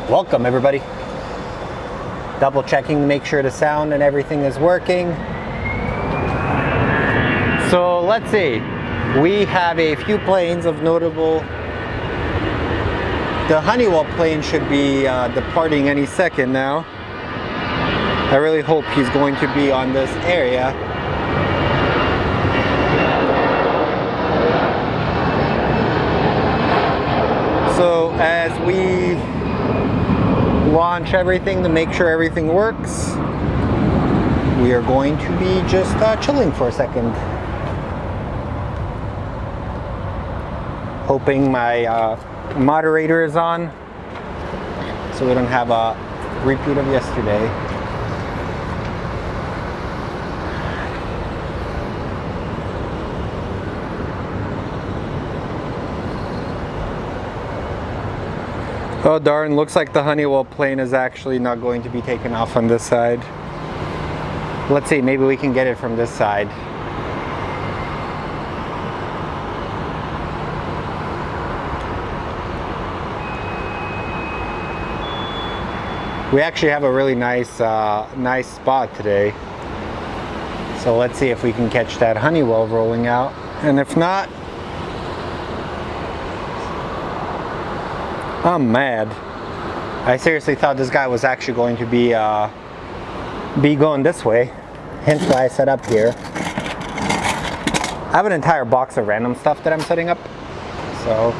Welcome everybody. Double checking to make sure the sound and everything is working. So let's see. We have a few planes of notable. The Honeywell plane should be departing any second now. I really hope he's going to be on this area. So as we launch everything to make sure everything works, we are going to be just chilling for a second. Hoping my moderator is on so we don't have a repeat of yesterday. Oh darn, looks like the Honeywell plane is actually not going to be taken off on this side. Let's see, maybe we can get it from this side. We actually have a really nice spot today. So let's see if we can catch that Honeywell rolling out. And if not, I'm mad. I seriously thought this guy was actually going to be going this way. Hence why I set up here. I have an entire box of random stuff that I'm setting up. So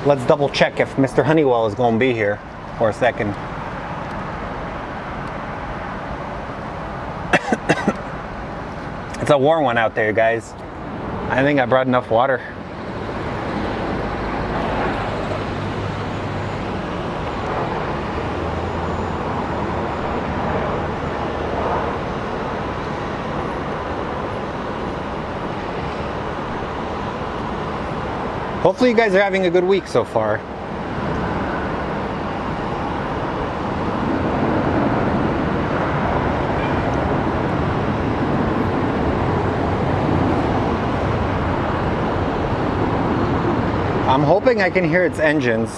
let's double check if Mr. Honeywell is going to be here for a second. It's a warm one out there, guys. I think I brought enough water. Hopefully you guys are having a good week so far. I'm hoping I can hear its engines.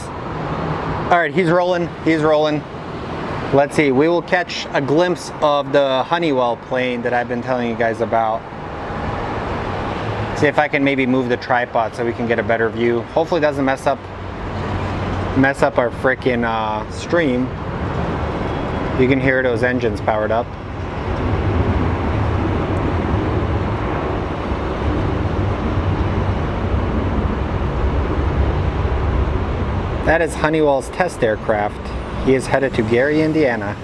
All right, he's rolling, he's rolling. Let's see, we will catch a glimpse of the Honeywell plane that I've been telling you guys about. See if I can maybe move the tripod so we can get a better view. Hopefully it doesn't mess up our freaking stream. You can hear those engines powered up. That is Honeywell's test aircraft. He is headed to Gary, Indiana.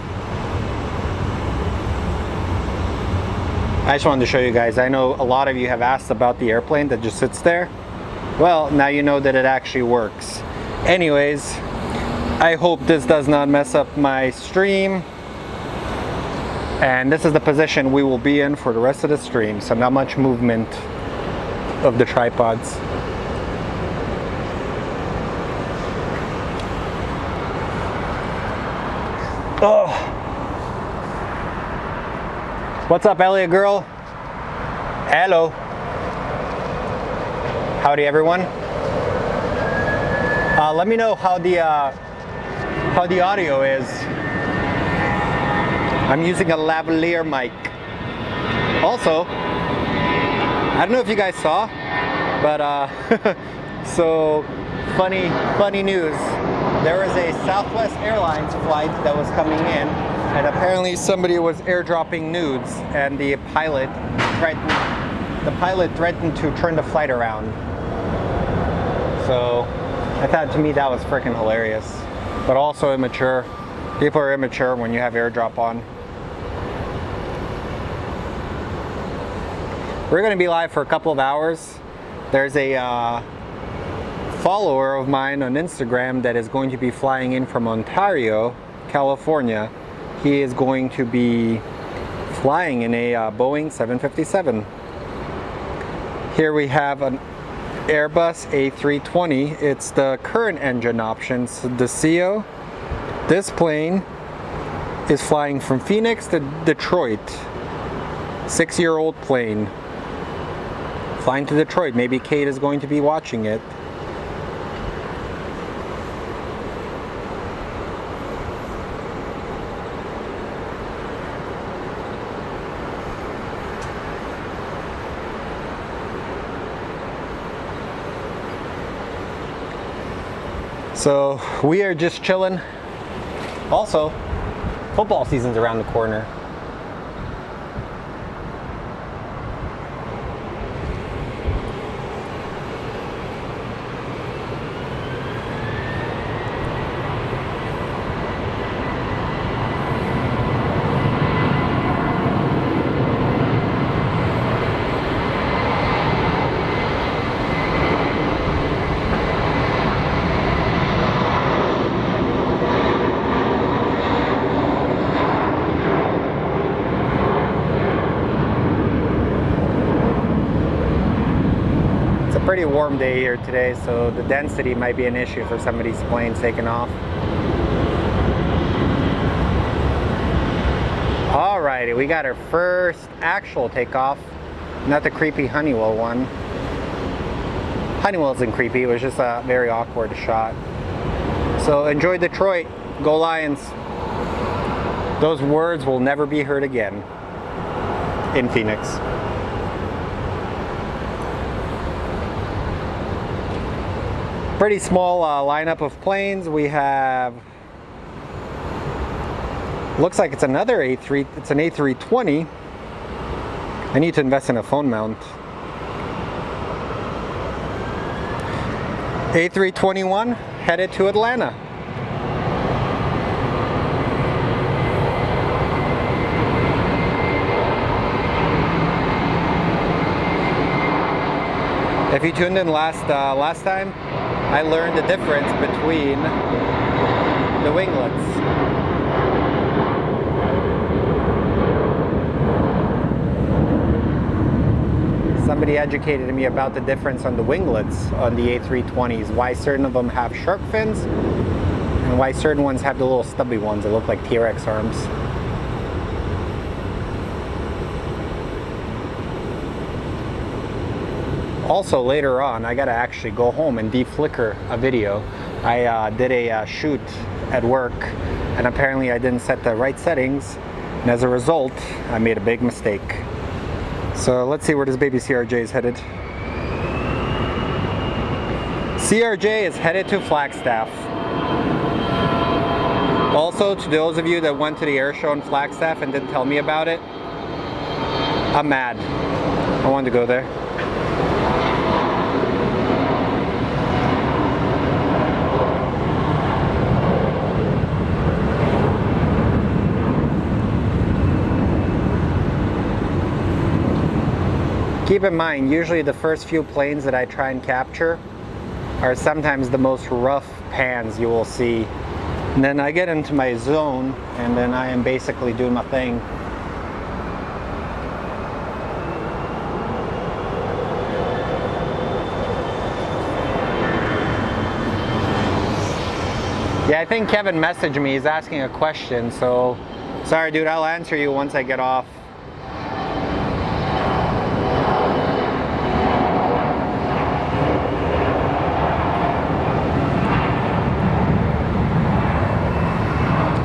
I just wanted to show you guys. I know a lot of you have asked about the airplane that just sits there. Well, now you know that it actually works. Anyways, I hope this does not mess up my stream. And this is the position we will be in for the rest of the stream. So not much movement of the tripods. Oh. What's up, Elliot girl? Hello. Howdy, everyone. Let me know how the audio is. I'm using a lavalier mic. Also, I don't know if you guys saw, but so funny news. There was a Southwest Airlines flight that was coming in, and apparently somebody was airdropping nudes, and the pilot threatened to turn the flight around. So I thought, to me, that was freaking hilarious, but also immature. People are immature when you have airdrop on. We're going to be live for a couple of hours. There's a follower of mine on Instagram that is going to be flying in from Ontario, California. He is going to be flying in a Boeing 757. Here we have an Airbus A320. It's the current engine options, the CO. This plane is flying from Phoenix to Detroit. 6-year-old plane. Flying to Detroit. Maybe Kate is going to be watching it. So we are just chilling. Also, football season's around the corner. Pretty warm day here today, so the density might be an issue for some of these planes taking off. Alrighty, we got our first actual takeoff, not the creepy Honeywell one. Honeywell isn't creepy, it was just a very awkward shot. So enjoy Detroit, go Lions. Those words will never be heard again in Phoenix. Pretty small lineup of planes. We have, looks like it's another A3, it's an A320. I need to invest in a phone mount. A321 headed to Atlanta. If you tuned in last time, I learned the difference between the winglets. Somebody educated me about the difference on the winglets on the A320s, why certain of them have shark fins and why certain ones have the little stubby ones that look like T-Rex arms. Also, later on, I gotta actually go home and deflicker a video. I did a shoot at work, and apparently I didn't set the right settings, and as a result, I made a big mistake. So let's see where this baby CRJ is headed. CRJ is headed to Flagstaff. Also, to those of you that went to the air show in Flagstaff and didn't tell me about it, I'm mad. I wanted to go there. Keep in mind, usually the first few planes that I try and capture are sometimes the most rough pans you will see. And then I get into my zone, and then I am basically doing my thing. Yeah, I think Kevin messaged me. He's asking a question, so sorry dude, I'll answer you once I get off.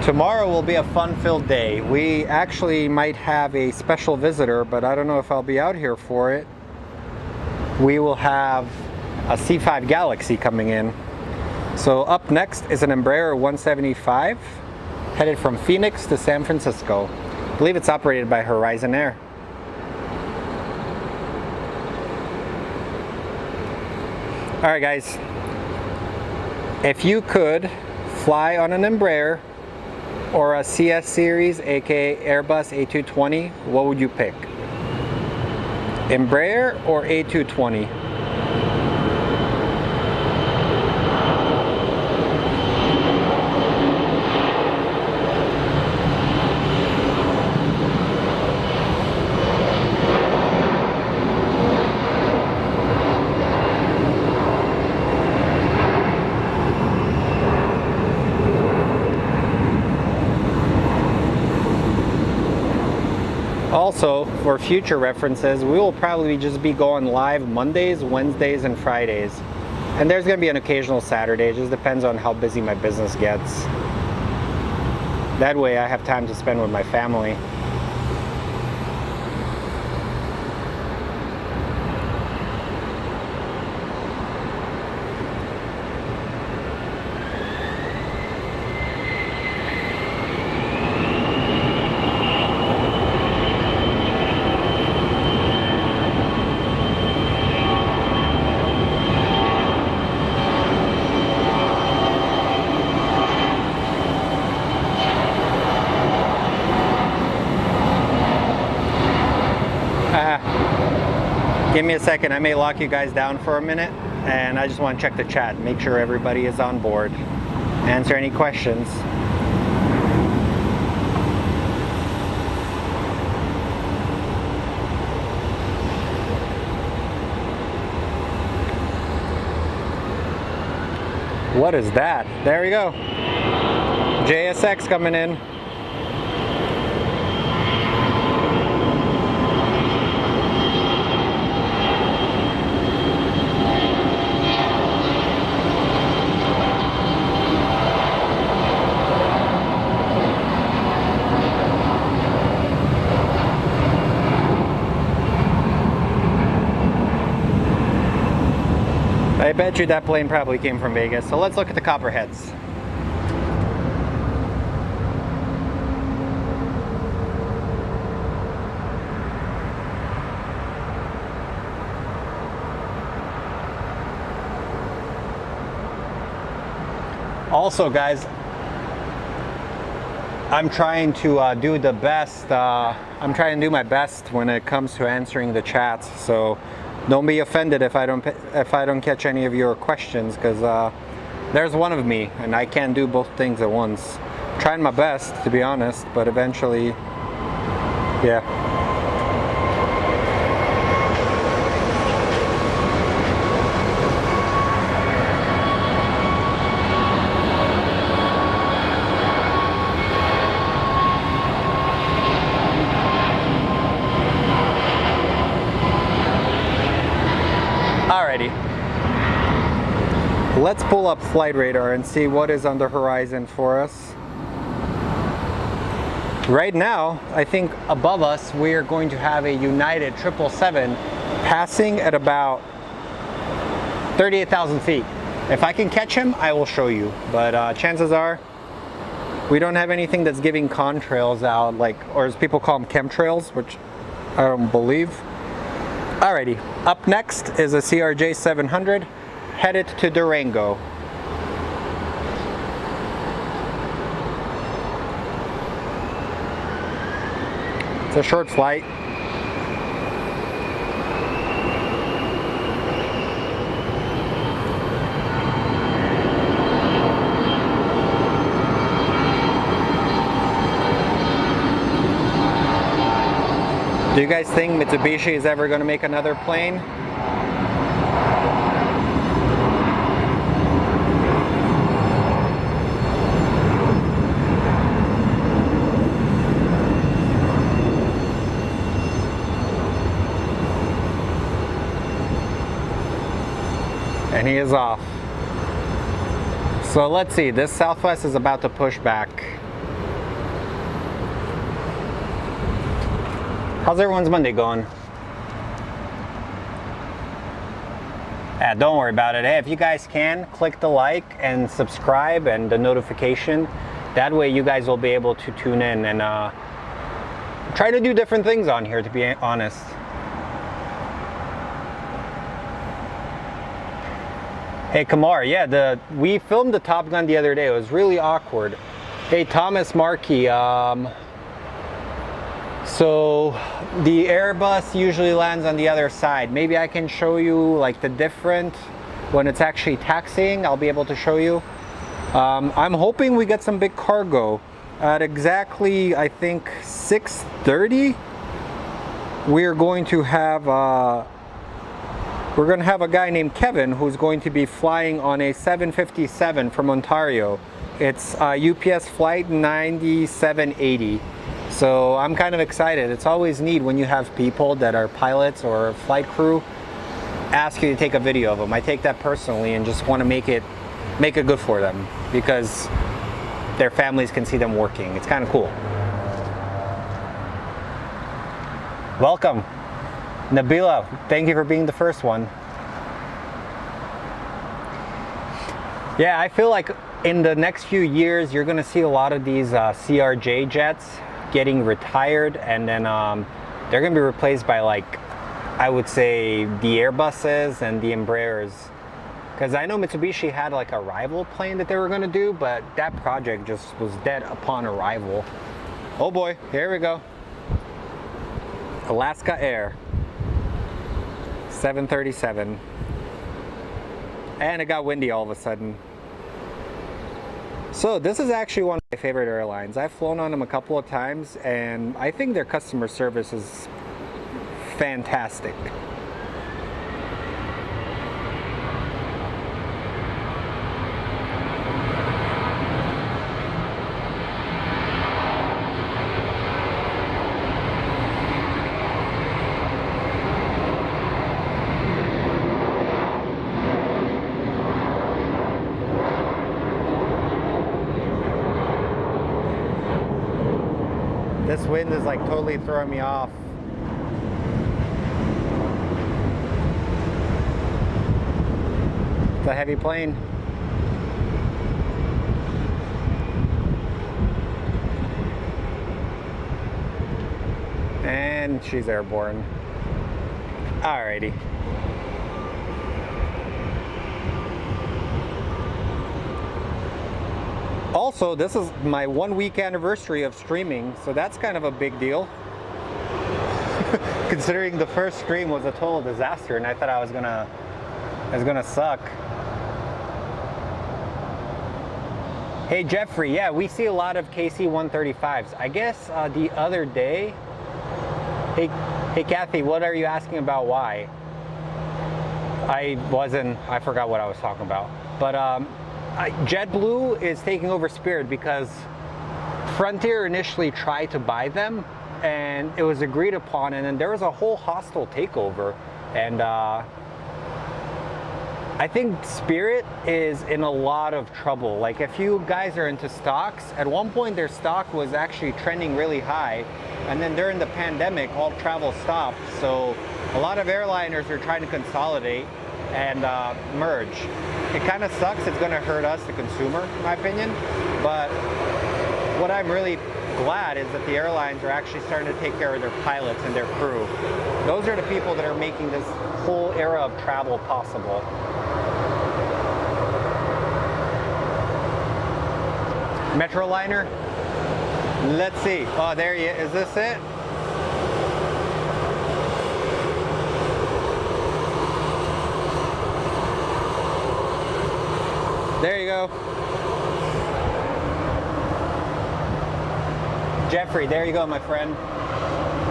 Tomorrow will be a fun-filled day. We actually might have a special visitor, but I don't know if I'll be out here for it. We will have a C5 Galaxy coming in. So up next is an Embraer 175 headed from Phoenix to San Francisco. I believe it's operated by Horizon Air. All right guys, if you could fly on an Embraer or a CS series, aka Airbus A220, what would you pick? Embraer or A220? Also, for future references, we will probably just be going live Mondays, Wednesdays, and Fridays. And there's going to be an occasional Saturday. It just depends on how busy my business gets. That way I have time to spend with my family. Give me a second, I may lock you guys down for a minute, and I just want to check the chat, make sure everybody is on board, answer any questions. What is that? There we go. JSX coming in. I bet you that plane probably came from Vegas. So let's look at the copperheads. Also, guys, I'm trying to do the best. I'm trying to do my best when it comes to answering the chats. So don't be offended if I don't catch any of your questions, because there's one of me and I can't do both things at once. Trying my best, to be honest, but eventually, yeah. Alrighty, let's pull up flight radar and see what is on the horizon for us. Right now, I think above us we are going to have a United 777 passing at about 38,000 feet. If I can catch him, I will show you, but chances are we don't have anything that's giving contrails out, like, or as people call them, chemtrails, which I don't believe. Alrighty, up next is a CRJ 700 headed to Durango. It's a short flight. Do you guys think Mitsubishi is ever going to make another plane? And he is off. So let's see, this Southwest is about to push back. How's everyone's Monday going? Don't worry about it. Hey, if you guys can, click the like and subscribe and the notification. That way you guys will be able to tune in and try to do different things on here, to be honest. Hey Kamar, yeah, we filmed the Top Gun the other day. It was really awkward. Hey Thomas Markey, so the Airbus usually lands on the other side. Maybe I can show you like the different, when it's actually taxiing, I'll be able to show you. I'm hoping we get some big cargo. At exactly, I think 6:30, we're going to have a guy named Kevin who's going to be flying on a 757 from Ontario. It's UPS flight 9780. So I'm kind of excited. It's always neat when you have people that are pilots or flight crew ask you to take a video of them. I take that personally and just want to make it good for them because their families can see them working. It's kind of cool. Welcome, Nabila. Thank you for being the first one. Yeah, I feel like in the next few years, you're going to see a lot of these CRJ jets getting retired, and then they're going to be replaced by, like, I would say the Airbuses and the Embraers. Because I know Mitsubishi had like a rival plane that they were going to do, but that project just was dead upon arrival. Oh boy, here we go. Alaska Air. 737. And it got windy all of a sudden. So this is actually one of my favorite airlines. I've flown on them a couple of times and I think their customer service is fantastic. This wind is like totally throwing me off. It's a heavy plane. And she's airborne. Alrighty. Also, this is my 1 week anniversary of streaming, so that's kind of a big deal. Considering the first stream was a total disaster and I thought it was gonna suck. Hey Jeffrey, yeah, we see a lot of KC-135s. I guess the other day, hey Kathy, what are you asking about? Why? I forgot what I was talking about. But JetBlue is taking over Spirit because Frontier initially tried to buy them and it was agreed upon, and then there was a whole hostile takeover, and I think Spirit is in a lot of trouble. Like, if you guys are into stocks, at one point their stock was actually trending really high, and then during the pandemic all travel stopped, so a lot of airliners are trying to consolidate and merge. It kind of sucks. It's going to hurt us, the consumer, in my opinion. But what I'm really glad is that the airlines are actually starting to take care of their pilots and their crew. Those are the people that are making this whole era of travel possible. Metroliner? Let's see. Oh, there you is. This it? There you go. Jeffrey, there you go, my friend.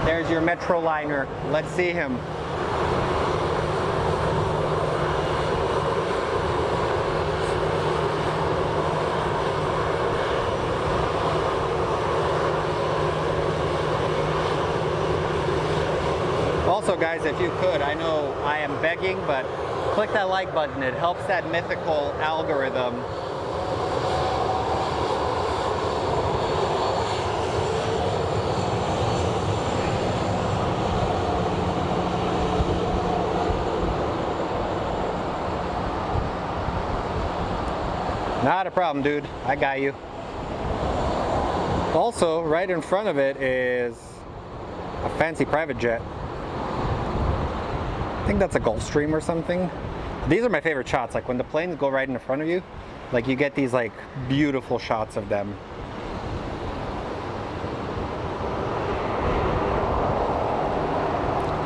There's your Metroliner. Let's see him. Also, guys, if you could, I know I am begging, but click that like button. It helps that mythical algorithm. Not a problem, dude. I got you. Also, right in front of it is a fancy private jet. I think that's a Gulfstream or something. These are my favorite shots, like when the planes go right in front of you, like you get these like beautiful shots of them.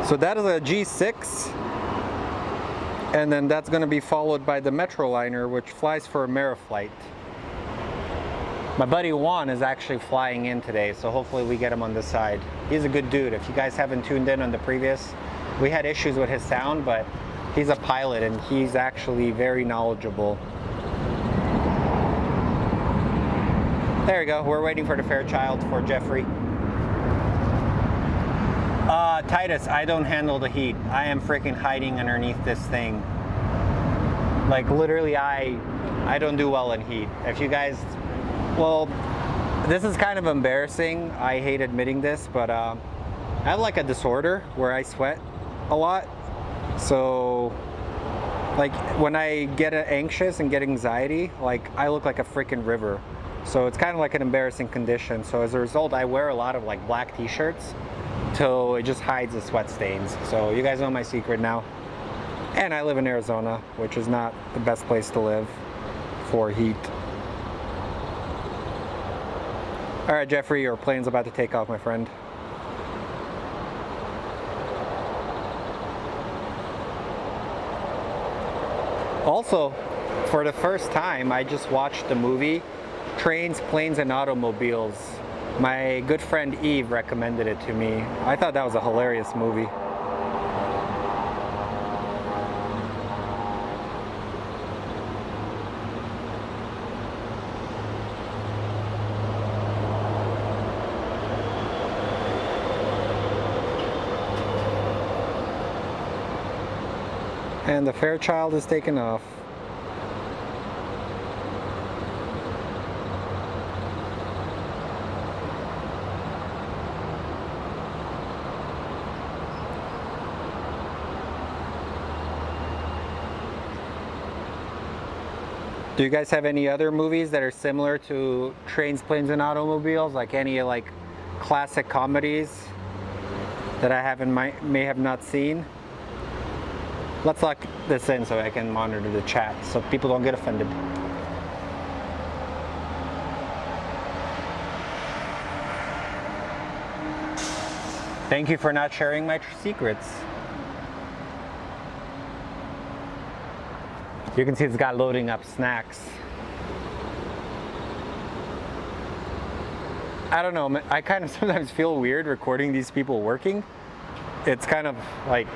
So that is a G6, and then that's going to be followed by the Metroliner, which flies for Ameriflight. My buddy Juan is actually flying in today, so hopefully we get him on this side. He's a good dude. If you guys haven't tuned in on the previous, we had issues with his sound, but he's a pilot and he's actually very knowledgeable. There we go. We're waiting for the Fairchild for Jeffrey. Titus, I don't handle the heat. I am freaking hiding underneath this thing. Like, literally, I don't do well in heat. If you guys, well, this is kind of embarrassing. I hate admitting this, but I have like a disorder where I sweat a lot. So like when I get anxious and get anxiety, like I look like a freaking river. So it's kind of like an embarrassing condition. So as a result, I wear a lot of like black t-shirts till it just hides the sweat stains. So you guys know my secret now. And I live in Arizona, which is not the best place to live for heat. All right, Jeffrey, your plane's about to take off, my friend. Also, for the first time, I just watched the movie Trains, Planes, and Automobiles. My good friend Eve recommended it to me. I thought that was a hilarious movie. And the Fairchild is taken off. Do you guys have any other movies that are similar to Trains, Planes, and Automobiles? Like any like classic comedies that I may have not seen? Let's lock this in so I can monitor the chat so people don't get offended. Thank you for not sharing my secrets. You can see it's got loading up snacks. I don't know, I kind of sometimes feel weird recording these people working. It's kind of like,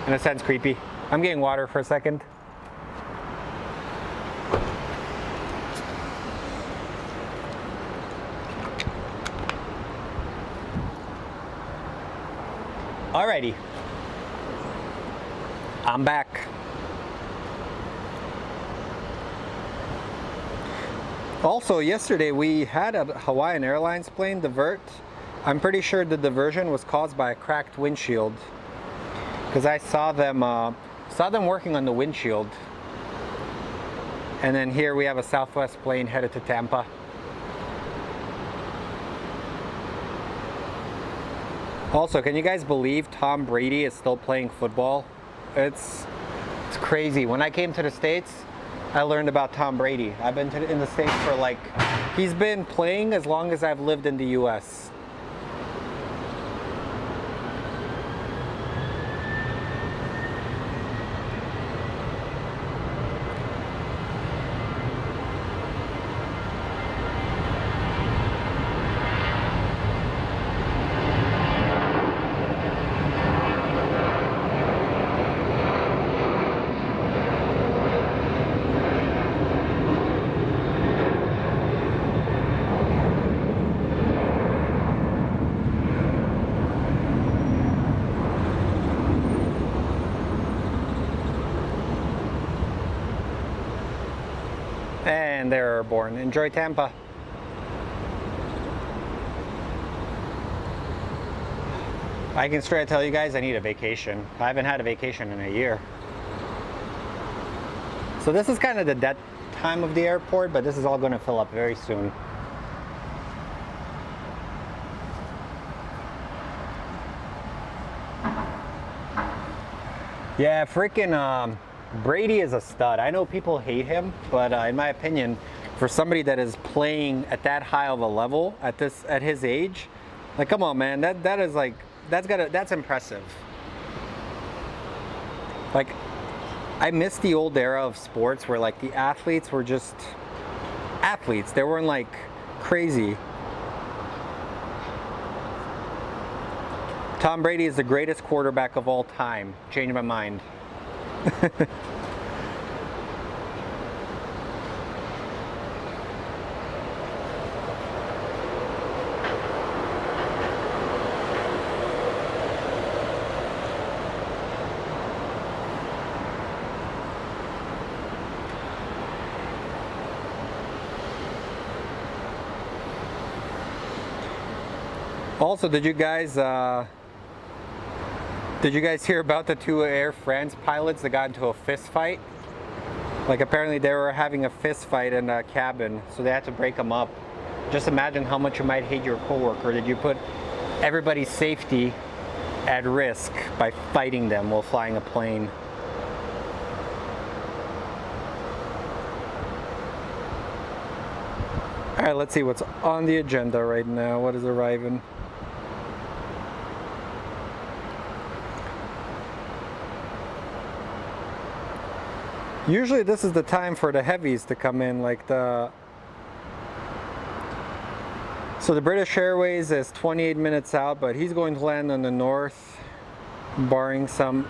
in a sense, creepy. I'm getting water for a second. Alrighty, I'm back. Also, yesterday we had a Hawaiian Airlines plane divert. I'm pretty sure the diversion was caused by a cracked windshield, because I saw them working on the windshield. And then here we have a Southwest plane headed to Tampa. Also, can you guys believe Tom Brady is still playing football? It's crazy. When I came to the States, I learned about Tom Brady. I've been in the States for like, he's been playing as long as I've lived in the US. And they're airborne. Enjoy Tampa. I can straight tell you guys I need a vacation. I haven't had a vacation in a year. So this is kind of the dead time of the airport, but this is all going to fill up very soon. Yeah, freaking Brady is a stud. I know people hate him, but in my opinion, for somebody that is playing at that high of a level at his age, like, come on, man, that is like, that's impressive. Like, I miss the old era of sports where like the athletes were just athletes. They weren't like crazy. Tom Brady is the greatest quarterback of all time. Changed my mind. Also, did you guys hear about the two Air France pilots that got into a fist fight? Like, apparently they were having a fist fight in a cabin, so they had to break them up. Just imagine how much you might hate your coworker. Did you put everybody's safety at risk by fighting them while flying a plane? All right, let's see what's on the agenda right now. What is arriving? Usually this is the time for the heavies to come in, like the... So the British Airways is 28 minutes out, but he's going to land on the north, barring some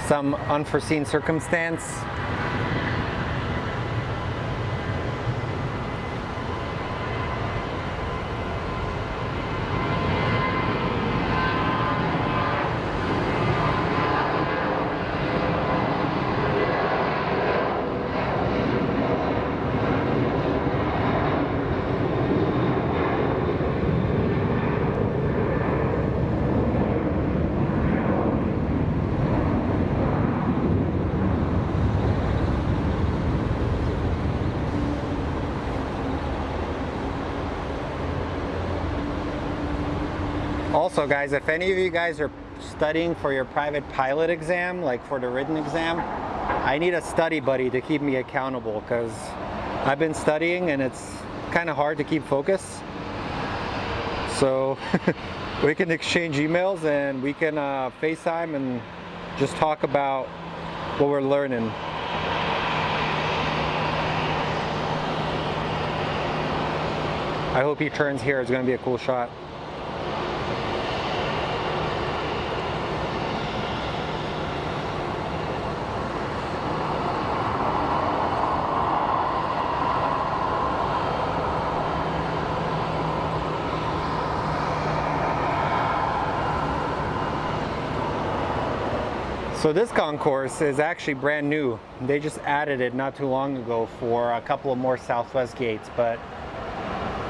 unforeseen circumstance. Also guys, if any of you guys are studying for your private pilot exam, like for the written exam, I need a study buddy to keep me accountable, because I've been studying and it's kind of hard to keep focus. So we can exchange emails and we can FaceTime and just talk about what we're learning. I hope he turns here. It's going to be a cool shot. So this concourse is actually brand new. They just added it not too long ago for a couple of more Southwest gates, but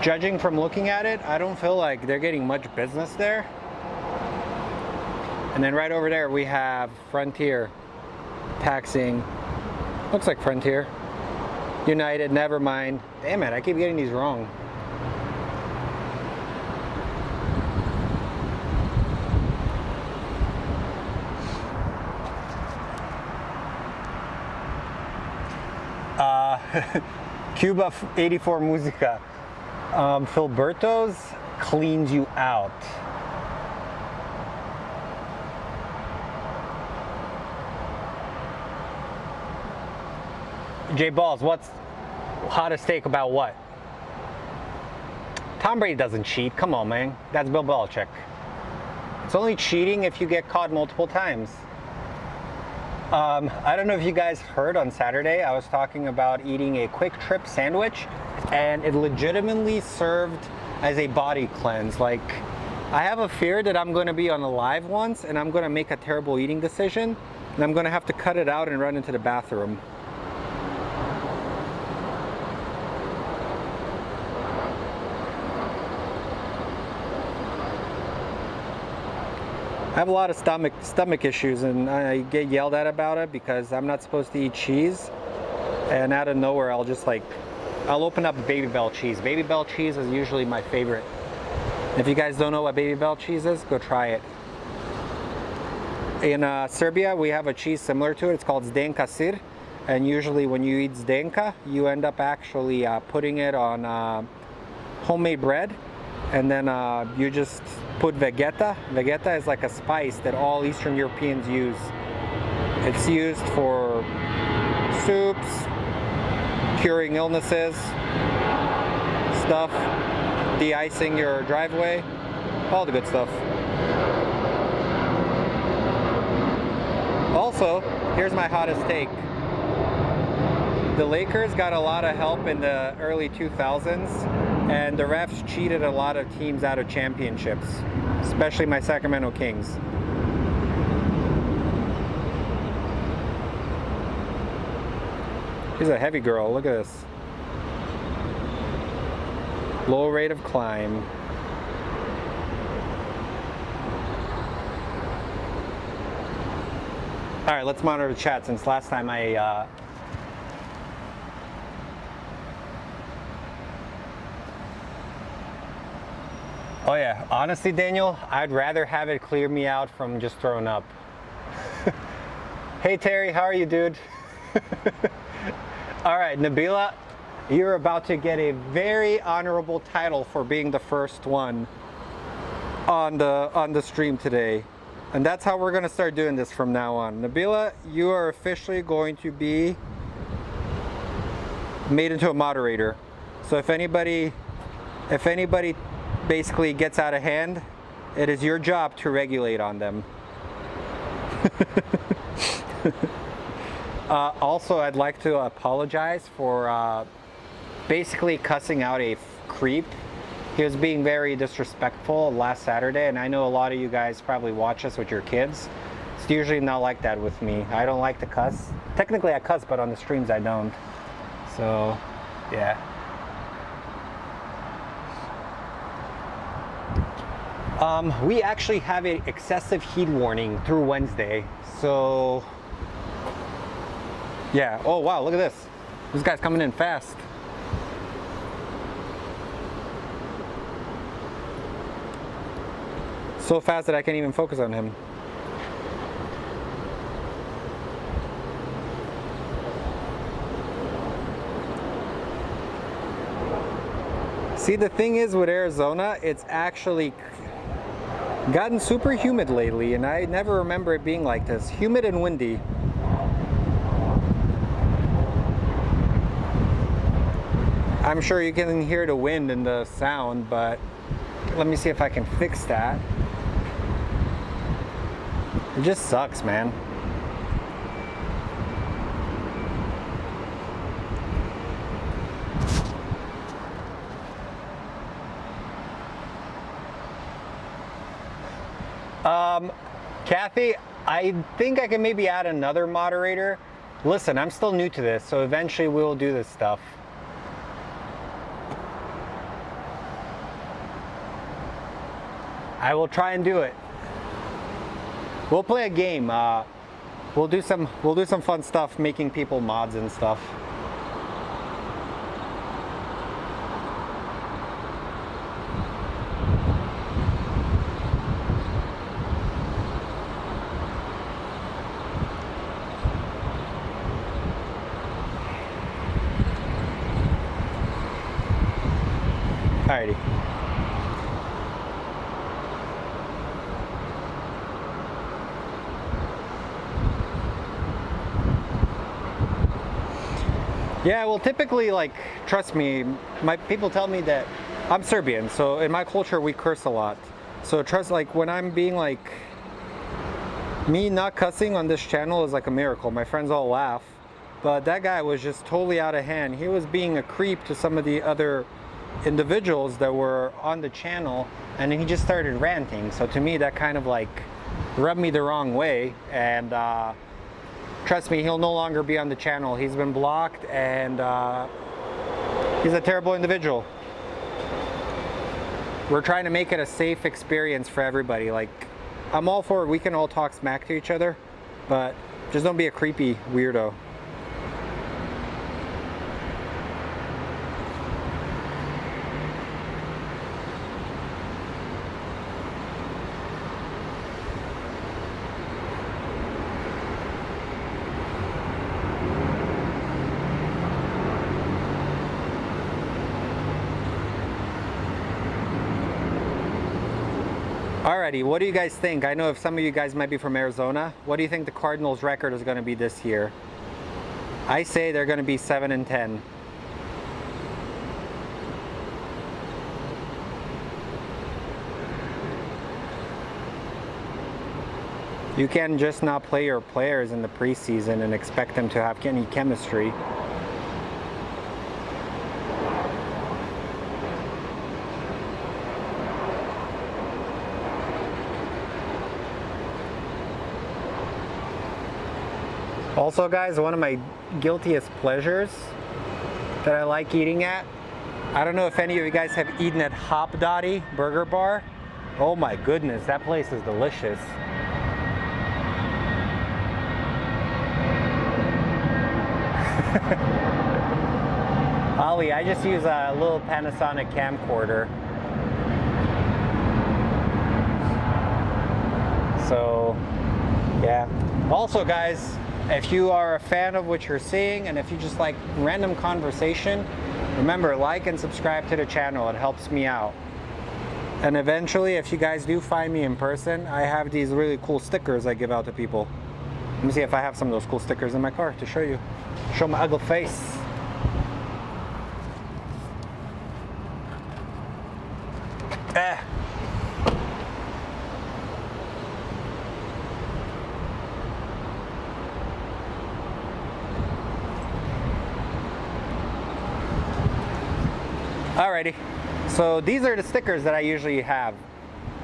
judging from looking at it, I don't feel like they're getting much business there. And then right over there we have Frontier taxiing. Looks like Frontier. United, never mind. Damn it, I keep getting these wrong. Cuba 84 Musica. Filberto's cleans you out. J Balls, what's hottest take about what? Tom Brady doesn't cheat. Come on, man. That's Bill Belichick. It's only cheating if you get caught multiple times. I don't know if you guys heard on Saturday, I was talking about eating a quick trip sandwich, and it legitimately served as a body cleanse. Like, I have a fear that I'm going to be on a live once and I'm going to make a terrible eating decision and I'm going to have to cut it out and run into the bathroom. I have a lot of stomach issues, and I get yelled at about it because I'm not supposed to eat cheese, and out of nowhere I'll open up Baby Bell cheese. Baby Bell cheese is usually my favorite. If you guys don't know what Baby Bell cheese is, go try it. In Serbia we have a cheese similar to it. It's called Zdenka sir, and usually when you eat Zdenka you end up actually putting it on homemade bread, and then you just put vegeta. Vegeta is like a spice that all Eastern Europeans use. It's used for soups, curing illnesses, stuff, de-icing your driveway, all the good stuff. Also, here's my hottest take. The Lakers got a lot of help in the early 2000s, and the refs cheated a lot of teams out of championships, especially my Sacramento Kings. She's a heavy girl, look at this. Low rate of climb. All right, let's monitor the chat since last time Oh yeah, honestly Daniel, I'd rather have it clear me out from just throwing up. Hey Terry, how are you, dude? All right, Nabila, you're about to get a very honorable title for being the first one on the stream today. And that's how we're going to start doing this from now on. Nabila, you are officially going to be made into a moderator. So if anybody basically gets out of hand, it is your job to regulate on them. Also, I'd like to apologize for basically cussing out a creep. He was being very disrespectful last Saturday, and I know a lot of you guys probably watch us with your kids. It's usually not like that with me. I don't like to cuss. Technically I cuss, but on the streams I don't. So, yeah. We actually have an excessive heat warning through Wednesday. So, yeah. Oh, wow, look at this. This guy's coming in fast. So fast that I can't even focus on him. See, the thing is with Arizona, it's actually gotten super humid lately, and I never remember it being like this. Humid and windy. I'm sure you can hear the wind and the sound, but let me see if I can fix that. It just sucks, man. Kathy, I think I can maybe add another moderator. Listen, I'm still new to this, so eventually we'll do this stuff. I will try and do it. We'll play a game. We'll do some fun stuff, making people mods and stuff. Alrighty. Yeah, well, typically, like, trust me, my people tell me that I'm Serbian, so in my culture we curse a lot. So trust, like, when I'm being like, me not cussing on this channel is like a miracle. My friends all laugh, but that guy was just totally out of hand. He was being a creep to some of the other individuals that were on the channel, and then he just started ranting. So to me, that kind of like rubbed me the wrong way, and trust me, he'll no longer be on the channel. He's been blocked, and he's a terrible individual. We're trying to make it a safe experience for everybody. Like, I'm all for it. We can all talk smack to each other, but just don't be a creepy weirdo. Alrighty, what do you guys think? I know if some of you guys might be from Arizona. What do you think the Cardinals' record is going to be this year? I say they're going to be 7-10. You can't just not play your players in the preseason and expect them to have any chemistry. Also, guys, one of my guiltiest pleasures that I like eating at, I don't know if any of you guys have eaten at Hop Dottie Burger Bar. Oh my goodness, that place is delicious. Ollie, I just use a little Panasonic camcorder. So, yeah. Also, guys, if you are a fan of what you're seeing, and if you just like random conversation, remember, like and subscribe to the channel. It helps me out. And eventually, if you guys do find me in person, I have these really cool stickers I give out to people. Let me see if I have some of those cool stickers in my car to show you. Show my ugly face. Alrighty, so these are the stickers that I usually have.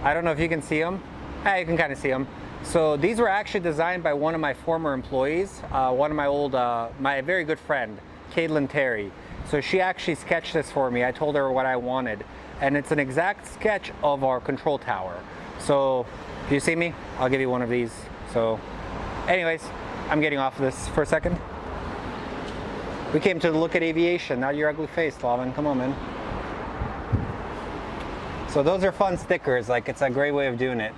I don't know if you can see them. You can kind of see them. So these were actually designed by one of my former employees, one of my old, my very good friend, Caitlin Terry. So she actually sketched this for me. I told her what I wanted, and it's an exact sketch of our control tower. So if you see me, I'll give you one of these. So anyways, I'm getting off of this for a second. We came to look at aviation, not your ugly face, Slavin. Come on, man. So those are fun stickers, like it's a great way of doing it.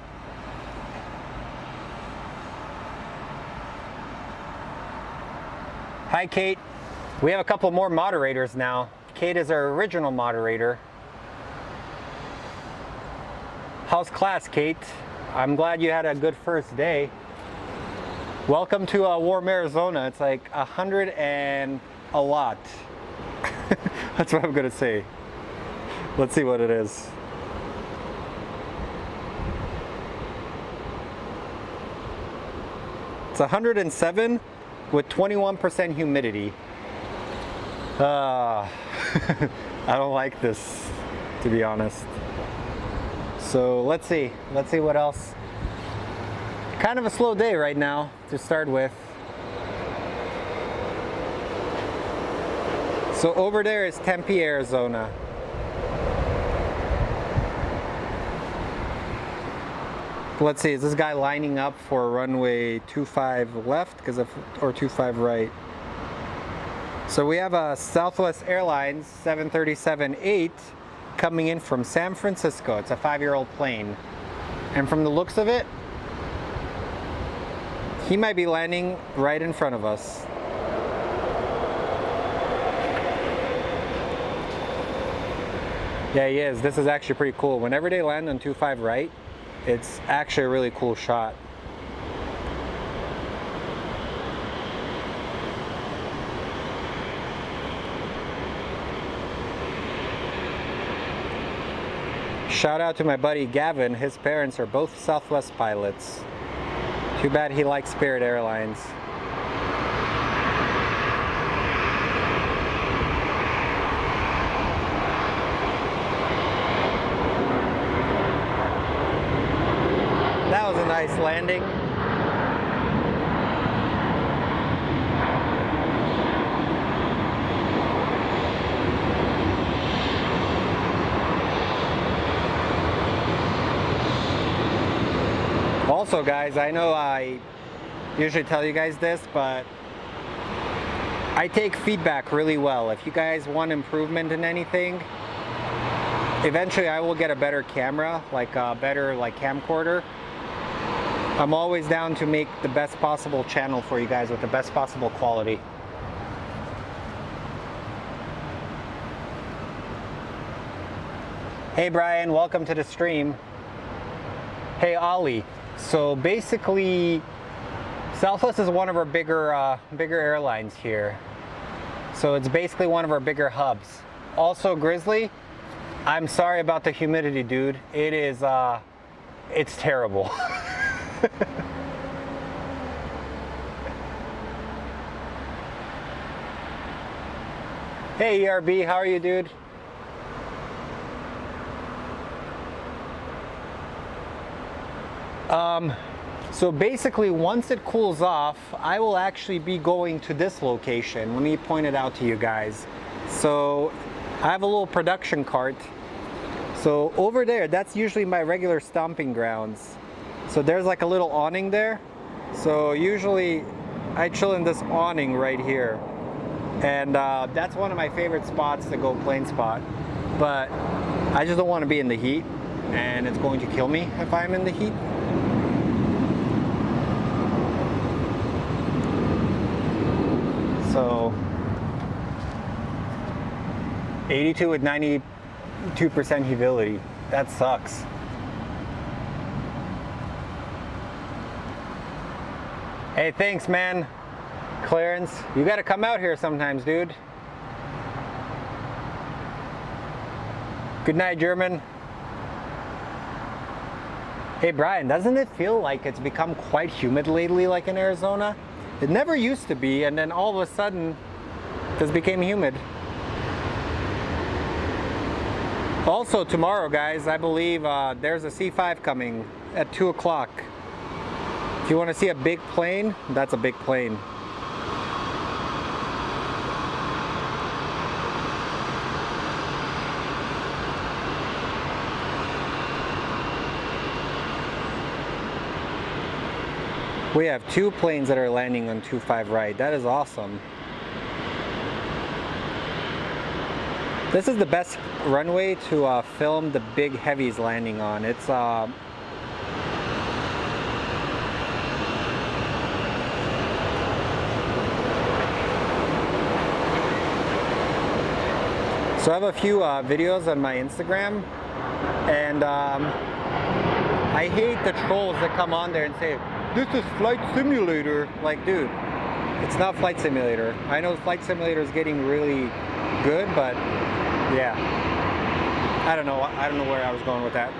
Hi Kate, we have a couple more moderators now. Kate is our original moderator. How's class, Kate? I'm glad you had a good first day. Welcome to warm Arizona. It's like 100 and a lot. That's what I'm gonna say. Let's see what it is. It's 107 with 21% humidity. I don't like this, to be honest. So let's see what else. Kind of a slow day right now to start with. So over there is Tempe, Arizona. Let's see, is this guy lining up for runway 25 left or 25 right? So we have a Southwest Airlines 737-8 coming in from San Francisco. It's a 5-year-old plane. And from the looks of it, he might be landing right in front of us. Yeah, he is. This is actually pretty cool. Whenever they land on 25 right, it's actually a really cool shot. Shout out to my buddy Gavin. His parents are both Southwest pilots. Too bad he likes Spirit Airlines. That was a nice landing. Also guys, I know I usually tell you guys this, but I take feedback really well. If you guys want improvement in anything, eventually I will get a better camera, like a better camcorder. I'm always down to make the best possible channel for you guys with the best possible quality. Hey Brian, welcome to the stream. Hey Ollie. So basically, Southwest is one of our bigger airlines here. So it's basically one of our bigger hubs. Also Grizzly, I'm sorry about the humidity, dude. It is, it's terrible. Hey ERB, how are you, dude? So basically, once it cools off, I will actually be going to this location. Let me point it out to you guys. So I have a little production cart. So over there, that's usually my regular stomping grounds. So there's like a little awning there. So usually I chill in this awning right here. And that's one of my favorite spots to go plane spot. But I just don't want to be in the heat, and it's going to kill me if I'm in the heat. So 82 with 92% humidity. That sucks. Hey, thanks, man. Clarence, you gotta come out here sometimes, dude. Good night, German. Hey, Brian, doesn't it feel like it's become quite humid lately, like in Arizona? It never used to be, and then all of a sudden, this became humid. Also, tomorrow, guys, I believe there's a C5 coming at 2 o'clock. If you want to see a big plane, that's a big plane. We have 2 planes that are landing on 25 right. That is awesome. This is the best runway to film the big heavies landing on. It's So I have a few videos on my Instagram, and I hate the trolls that come on there and say, this is flight simulator. Like, dude, it's not flight simulator. I know flight simulator is getting really good, but yeah, I don't know where I was going with that.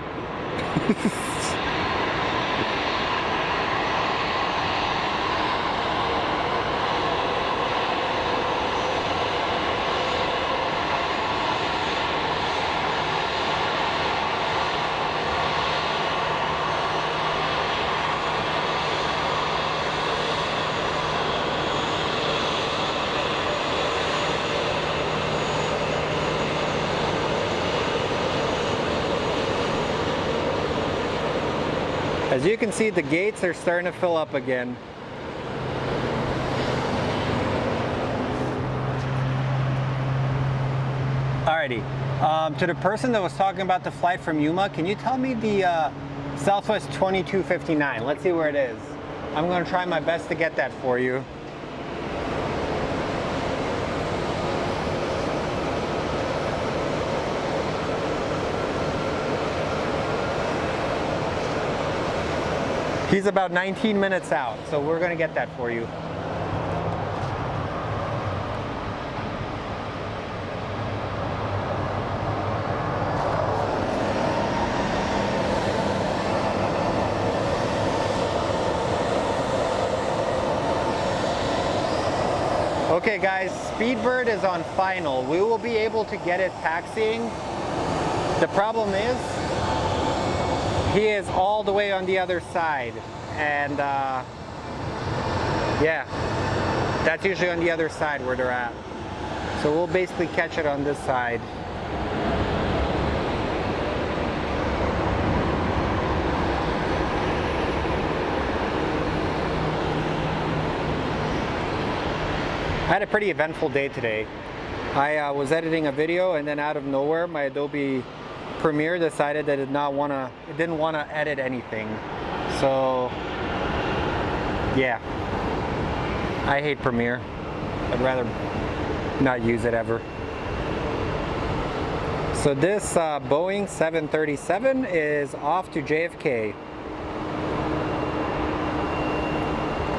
As you can see, the gates are starting to fill up again. Alrighty, to the person that was talking about the flight from Yuma, can you tell me the Southwest 2259? Let's see where it is. I'm going to try my best to get that for you. He's about 19 minutes out, so we're going to get that for you. Okay guys, Speedbird is on final. We will be able to get it taxiing. The problem is, he is all the way on the other side, and yeah, that's usually on the other side where they're at. So we'll basically catch it on this side. I had a pretty eventful day today. I was editing a video, and then out of nowhere, my Adobe Premiere decided that it didn't want to edit anything. So yeah, I hate Premiere. I'd rather not use it ever. So this Boeing 737 is off to JFK.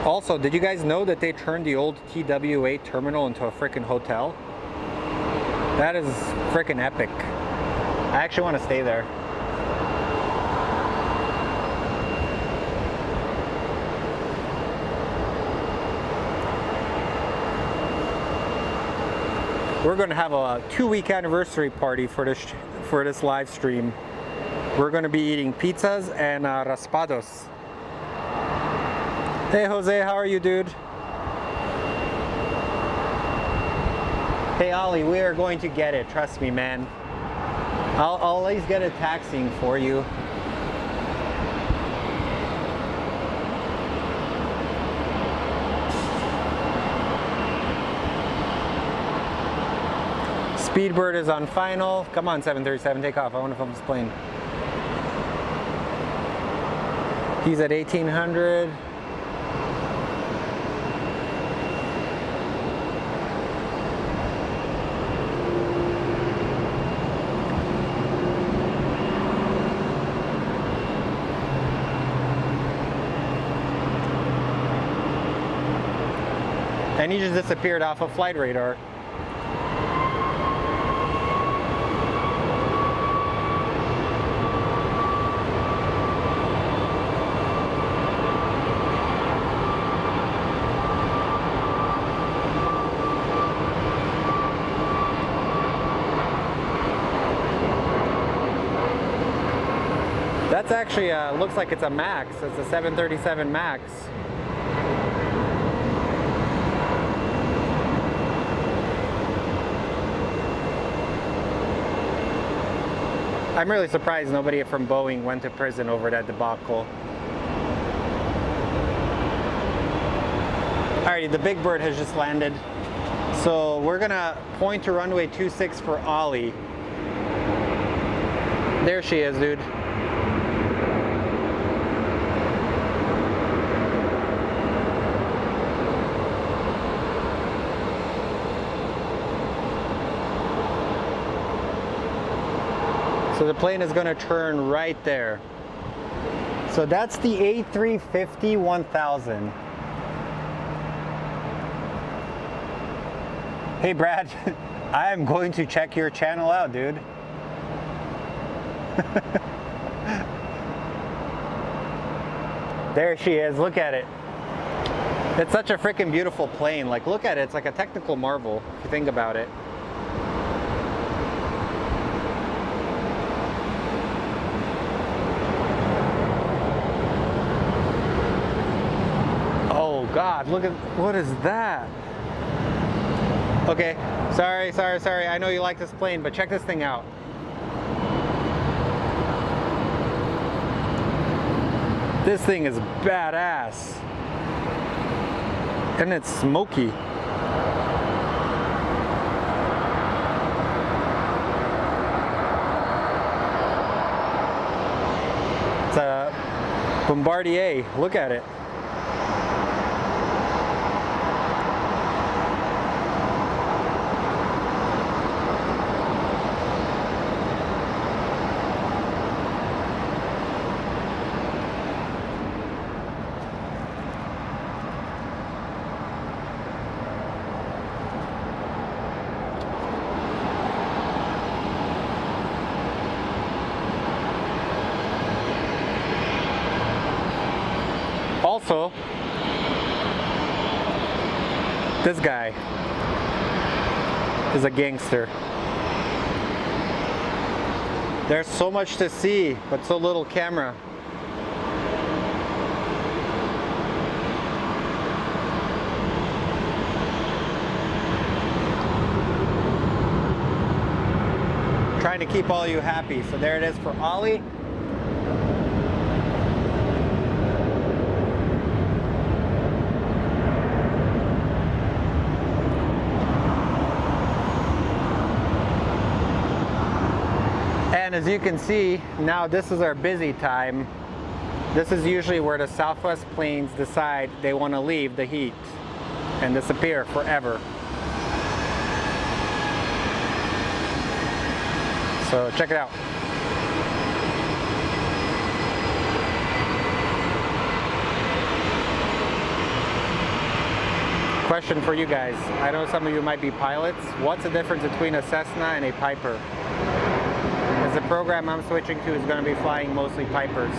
Also, did you guys know that they turned the old TWA terminal into a freaking hotel? That is freaking epic. I actually want to stay there. We're going to have a 2-week anniversary party for this live stream. We're going to be eating pizzas and raspados. Hey Jose, how are you, dude? Hey Ollie, we are going to get it. Trust me, man. I'll always get a taxiing for you. Speedbird is on final. Come on, 737, take off. I want to film this plane. He's at 1800. And he just disappeared off of flight radar. That's actually, looks like it's a MAX. It's a 737 MAX. I'm really surprised nobody from Boeing went to prison over that debacle. Alrighty, the Big Bird has just landed. So we're gonna point to runway 26 for Ollie. There she is, dude. So the plane is going to turn right there. So that's the A350-1000. Hey Brad, I am going to check your channel out, dude. There she is, look at it. It's such a freaking beautiful plane. Like, look at it, it's like a technical marvel, if you think about it. God, look at, what is that? Okay, sorry. I know you like this plane, but check this thing out. This thing is badass. And it's smoky. It's a Bombardier, look at it. Also, this guy is a gangster. There's so much to see, but so little camera. Trying to keep all you happy. So there it is for Ollie. And as you can see, now this is our busy time. This is usually where the Southwest planes decide they want to leave the heat and disappear forever. So check it out. Question for you guys. I know some of you might be pilots. What's the difference between a Cessna and a Piper? Because the program I'm switching to is going to be flying mostly Pipers.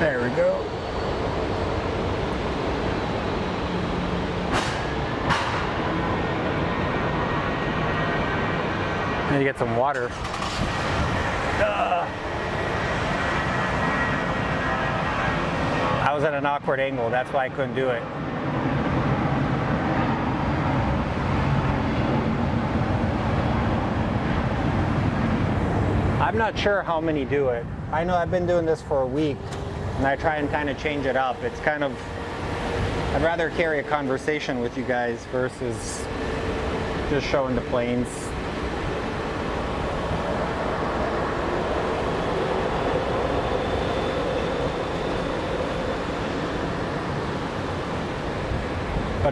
There we go. I need to get some water. I was at an awkward angle, that's why I couldn't do it. I'm not sure how many do it. I know I've been doing this for a week and I try and kind of change it up. It's kind of, I'd rather carry a conversation with you guys versus just showing the planes.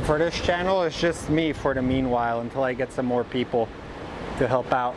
But for this channel, it's just me for the meanwhile until I get some more people to help out.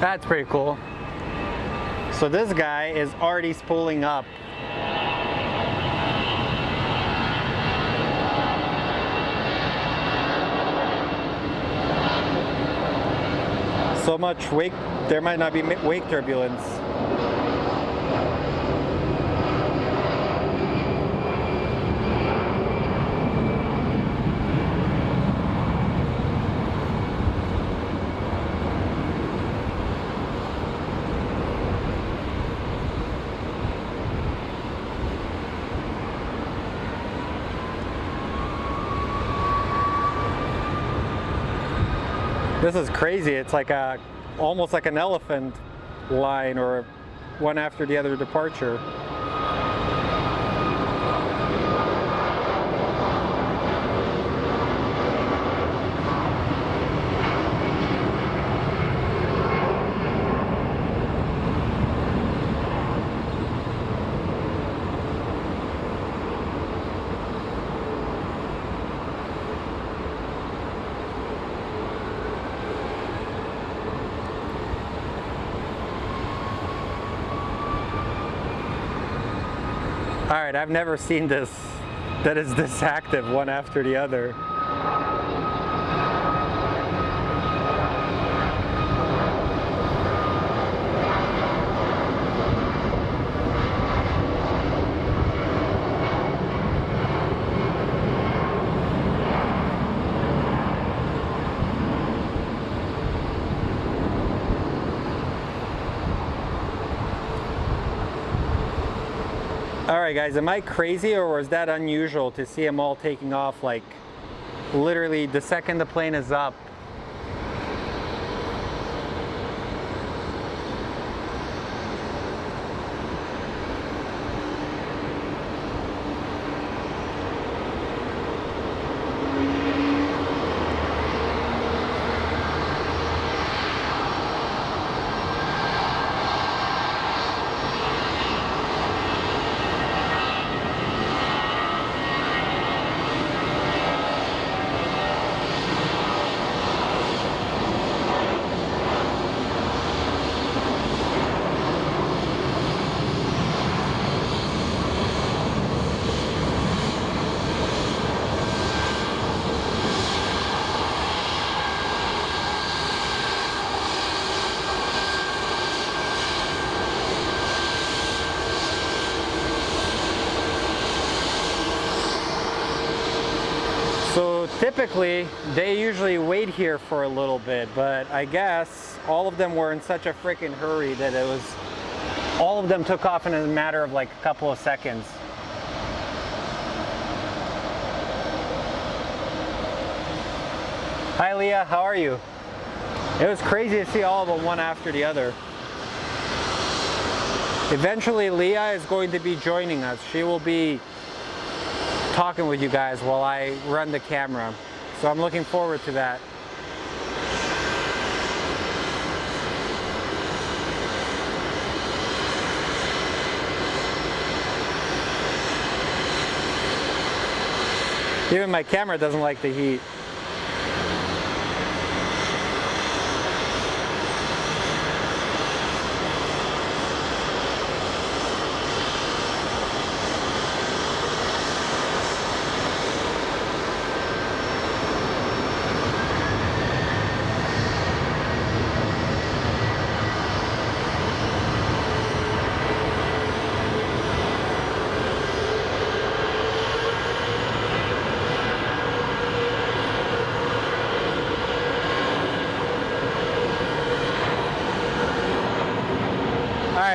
That's pretty cool. So this guy is already spooling up. So much wake, there might not be wake turbulence. This is crazy. It's like almost like an elephant line, or one after the other departure. Alright, I've never seen this, that is this active, one after the other. Alright guys, am I crazy, or was that unusual to see them all taking off like literally the second the plane is up? So typically they usually wait here for a little bit, but I guess all of them were in such a freaking hurry that it was, all of them took off in a matter of like a couple of seconds. Hi Leah, how are you? It was crazy to see all of them one after the other. Eventually Leah is going to be joining us. She will be talking with you guys while I run the camera. So I'm looking forward to that. Even my camera doesn't like the heat.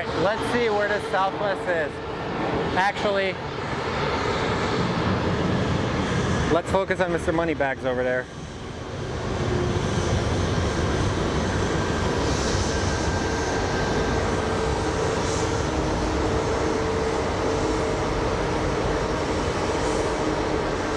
right, let's see where this Southwest is. Actually, let's focus on Mr. Moneybags over there.